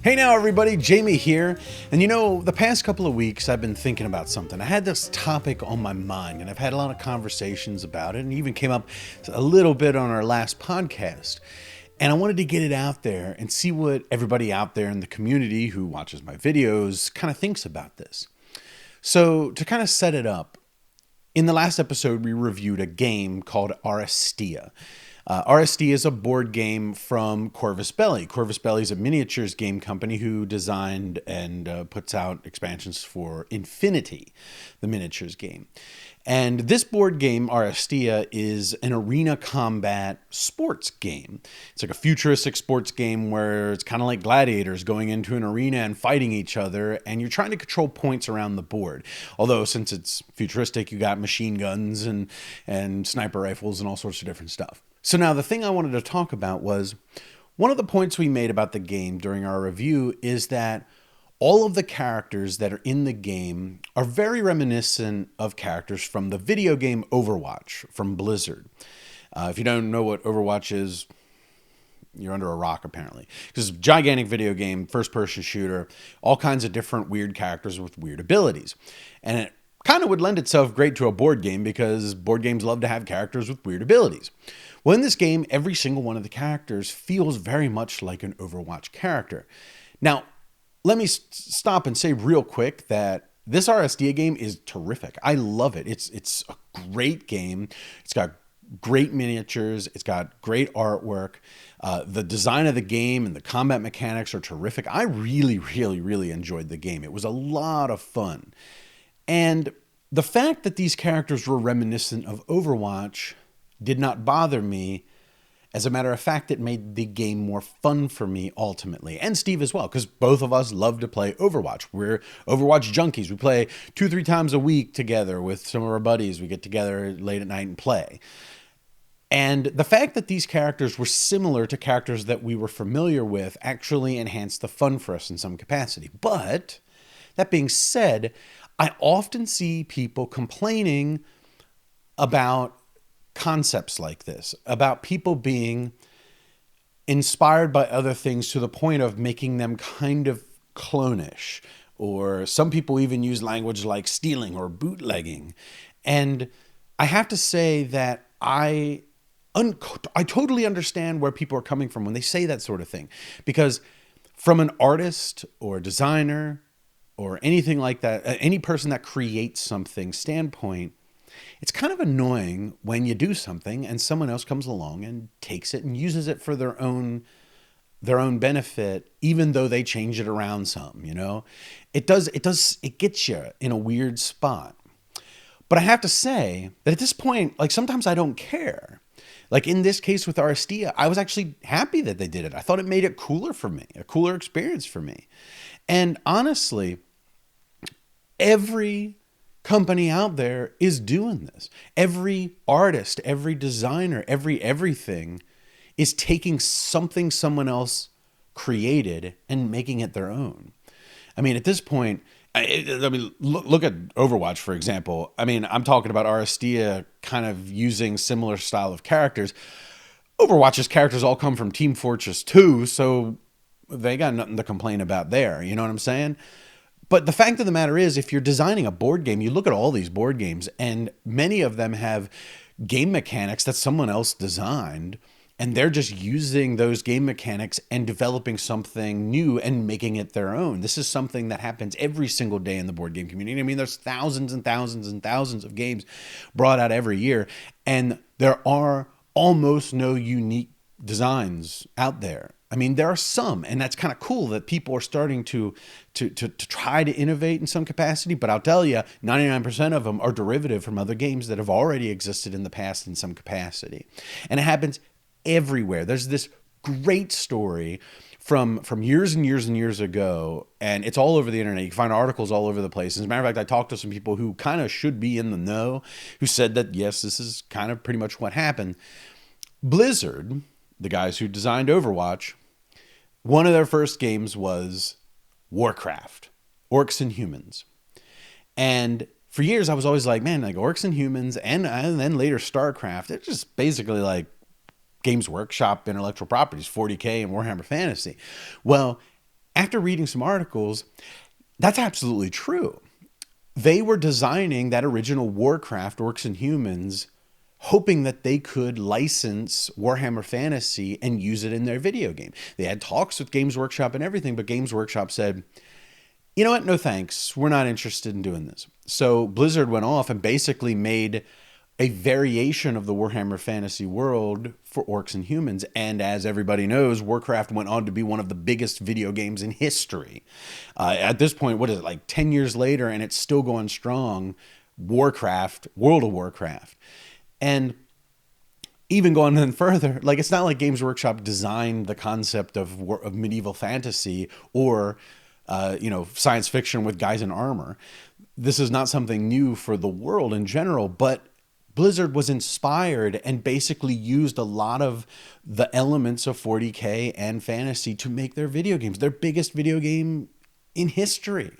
Hey now everybody, Jamie here. And you know, the past couple of weeks I've been thinking about something. I had this topic on my mind and I've had a lot of conversations about it and even came up a little bit on our last podcast. And I wanted to get it out there and see what everybody out there in the community who watches my videos kind of thinks about this. So to kind of set it up, in the last episode we reviewed a game called Aristia. Aristia is a board game from Corvus Belli. Corvus Belli is a miniatures game company who designed and puts out expansions for Infinity, the miniatures game. And this board game, Aristia, is an arena combat sports game. It's like a futuristic sports game where it's kind of like gladiators going into an arena and fighting each other, and you're trying to control points around the board. Although, since it's futuristic, you got machine guns and sniper rifles and all sorts of different stuff. So now the thing I wanted to talk about was one of the points we made about the game during our review is that all of the characters that are in the game are very reminiscent of characters from the video game Overwatch from Blizzard. If you don't know what Overwatch is, you're under a rock apparently. Because it's a gigantic video game, first-person shooter, all kinds of different weird characters with weird abilities. And it kind of would lend itself great to a board game because board games love to have characters with weird abilities. Well, in this game, every single one of the characters feels very much like an Overwatch character. Now, let me stop and say real quick that this RSDA game is terrific. I love it. It's a great game. It's got great miniatures. It's got great artwork. The design of the game and the combat mechanics are terrific. I really enjoyed the game. It was a lot of fun. And the fact that these characters were reminiscent of Overwatch did not bother me. As a matter of fact, it made the game more fun for me ultimately. And Steve as well, because both of us love to play Overwatch. We're Overwatch junkies. We play 2-3 times a week together with some of our buddies. We get together late at night and play. And the fact that these characters were similar to characters that we were familiar with actually enhanced the fun for us in some capacity. But that being said, I often see people complaining about concepts like this, about people being inspired by other things to the point of making them kind of clonish, or some people even use language like stealing or bootlegging. And I have to say that I totally understand where people are coming from when they say that sort of thing, because from an artist or designer or anything like that, any person that creates something standpoint, it's kind of annoying when you do something and someone else comes along and takes it and uses it for their own benefit, even though they change it around some, you know. It gets you in a weird spot. But I have to say that at this point, like, sometimes I don't care. Like in this case with Aristia, I was actually happy that they did it. I thought it made it cooler for me, a cooler experience for me. And honestly, every company out there is doing this. Every artist, every designer, everything is taking something someone else created and making it their own. I mean, at this point, look at Overwatch, for example. I mean, I'm talking about Aristia kind of using similar style of characters. Overwatch's characters all come from Team Fortress 2, so they got nothing to complain about there. You know what I'm saying? But the fact of the matter is, if you're designing a board game, you look at all these board games, and many of them have game mechanics that someone else designed, and they're just using those game mechanics and developing something new and making it their own. This is something that happens every single day in the board game community. I mean, there's thousands and thousands and thousands of games brought out every year, and there are almost no unique designs out there. I mean, there are some, and that's kind of cool that people are starting to try to innovate in some capacity. But I'll tell you, 99% of them are derivative from other games that have already existed in the past in some capacity. And it happens everywhere. There's this great story from years and years and years ago, and it's all over the internet. You can find articles all over the place. As a matter of fact, I talked to some people who kind of should be in the know, who said that, yes, this is kind of pretty much what happened. Blizzard, the guys who designed Overwatch, one of their first games was Warcraft, Orcs and Humans. And for years, I was always like, man, like Orcs and Humans, and then later StarCraft, they're just basically like Games Workshop intellectual properties, 40K and Warhammer Fantasy. Well, After reading some articles, that's absolutely true. They were designing that original Warcraft, Orcs and Humans, hoping that they could license Warhammer Fantasy and use it in their video game. They had talks with Games Workshop and everything, but Games Workshop said, you know what, no thanks, we're not interested in doing this. So Blizzard went off and basically made a variation of the Warhammer Fantasy world for Orcs and Humans. And as everybody knows, Warcraft went on to be one of the biggest video games in history. At this point, what is it, like 10 years later, and it's still going strong, Warcraft, World of Warcraft. And even going then further, like, it's not like Games Workshop designed the concept of medieval fantasy or science fiction with guys in armor. This is not something new for the world in general, but Blizzard was inspired and basically used a lot of the elements of 40K and fantasy to make their video games, their biggest video game in history.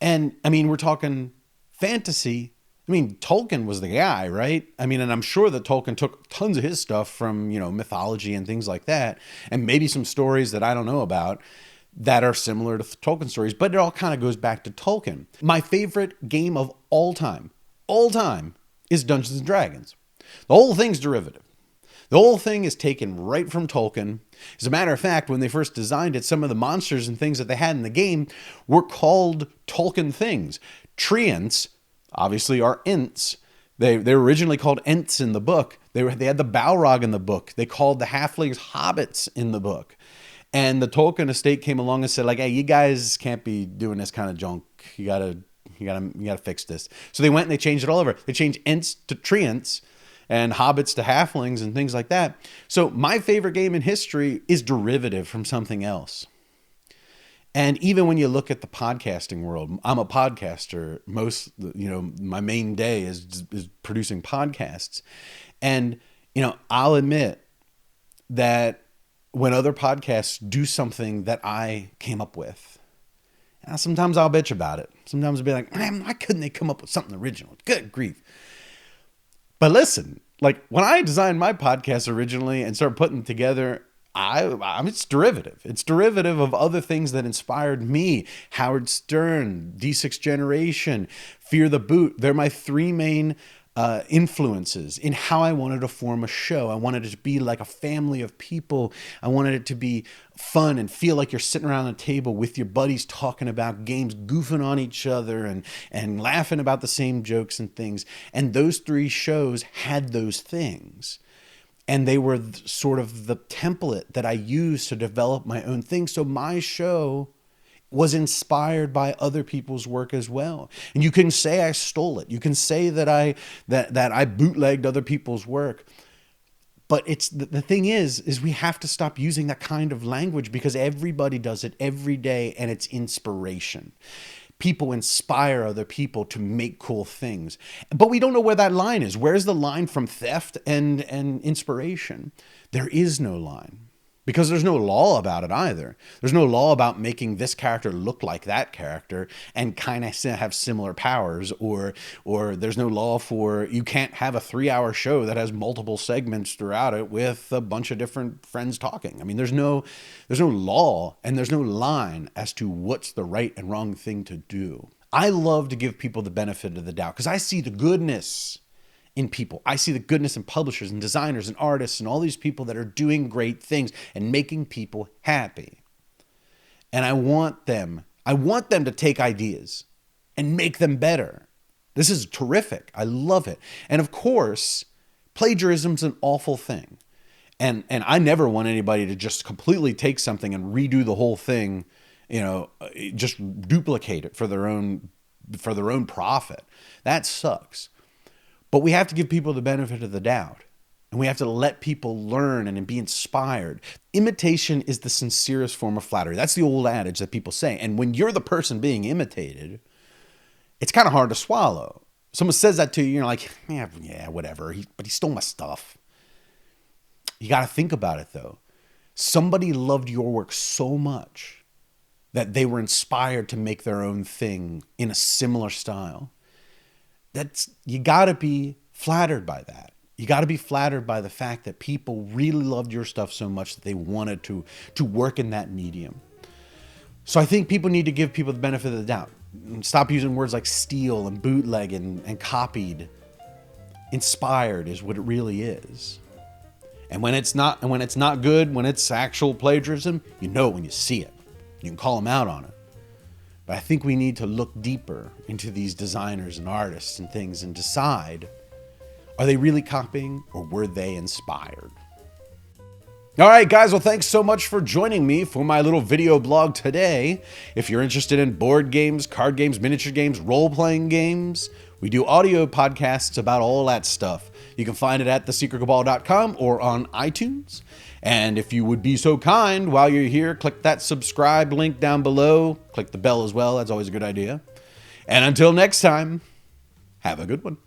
And I mean, we're talking fantasy. I mean, Tolkien was the guy, right? I mean, and I'm sure that Tolkien took tons of his stuff from, mythology and things like that, and maybe some stories that I don't know about that are similar to Tolkien stories, but it all kind of goes back to Tolkien. My favorite game of all time, is Dungeons & Dragons. The whole thing's derivative. The whole thing is taken right from Tolkien. As a matter of fact, when they first designed it, some of the monsters and things that they had in the game were called Tolkien things. Treants, obviously, are Ents. They were originally called Ents in the book. They had the Balrog in the book. They called the halflings hobbits in the book. And the Tolkien estate came along and said, like, hey, you guys can't be doing this kind of junk. You gotta fix this. So they went and they changed it all over. They changed Ents to Treants and hobbits to halflings and things like that. So my favorite game in history is derivative from something else. And even when you look at the podcasting world, I'm a podcaster. My main day is producing podcasts. And, I'll admit that when other podcasts do something that I came up with, sometimes I'll bitch about it. Sometimes I'll be like, man, why couldn't they come up with something original? Good grief. But listen, like, when I designed my podcast originally and started putting it together, it's derivative. It's derivative of other things that inspired me. Howard Stern, D6 Generation, Fear the Boot. They're my three main influences in how I wanted to form a show. I wanted it to be like a family of people. I wanted it to be fun and feel like you're sitting around the table with your buddies talking about games, goofing on each other and laughing about the same jokes and things. And those three shows had those things. And they were sort of the template that I used to develop my own thing. So my show was inspired by other people's work as well. And you can say I stole it. You can say that I bootlegged other people's work. But it's the thing is we have to stop using that kind of language because everybody does it every day and it's inspiration. People inspire other people to make cool things. But we don't know where that line is. Where's the line from theft and inspiration? There is no line. Because there's no law about it either. There's no law about making this character look like that character and kind of have similar powers, or there's no law for you can't have a 3-hour show that has multiple segments throughout it with a bunch of different friends talking. I mean, there's no law and there's no line as to what's the right and wrong thing to do. I love to give people the benefit of the doubt because I see the goodness in people. I see the goodness in publishers and designers and artists and all these people that are doing great things and making people happy. And I want them to take ideas and make them better. This is terrific. I love it. And of course, plagiarism's an awful thing. And I never want anybody to just completely take something and redo the whole thing, just duplicate it for their own profit. That sucks. But we have to give people the benefit of the doubt. And we have to let people learn and be inspired. Imitation is the sincerest form of flattery. That's the old adage that people say. And when you're the person being imitated, it's kind of hard to swallow. Someone says that to you, you're like, yeah, whatever. But he stole my stuff. You got to think about it, though. Somebody loved your work so much that they were inspired to make their own thing in a similar style. You got to be flattered by that. You got to be flattered by the fact that people really loved your stuff so much that they wanted to work in that medium. So I think people need to give people the benefit of the doubt. Stop using words like steal and bootleg and copied. Inspired is what it really is. And when it's not good, when it's actual plagiarism, you know it when you see it. You can call them out on it. But I think we need to look deeper into these designers and artists and things and decide, are they really copying or were they inspired? All right, guys. Well, thanks so much for joining me for my little video blog today. If you're interested in board games, card games, miniature games, role-playing games, we do audio podcasts about all that stuff. You can find it at thesecretcabal.com or on iTunes. And if you would be so kind, while you're here, click that subscribe link down below. Click the bell as well. That's always a good idea. And until next time, have a good one.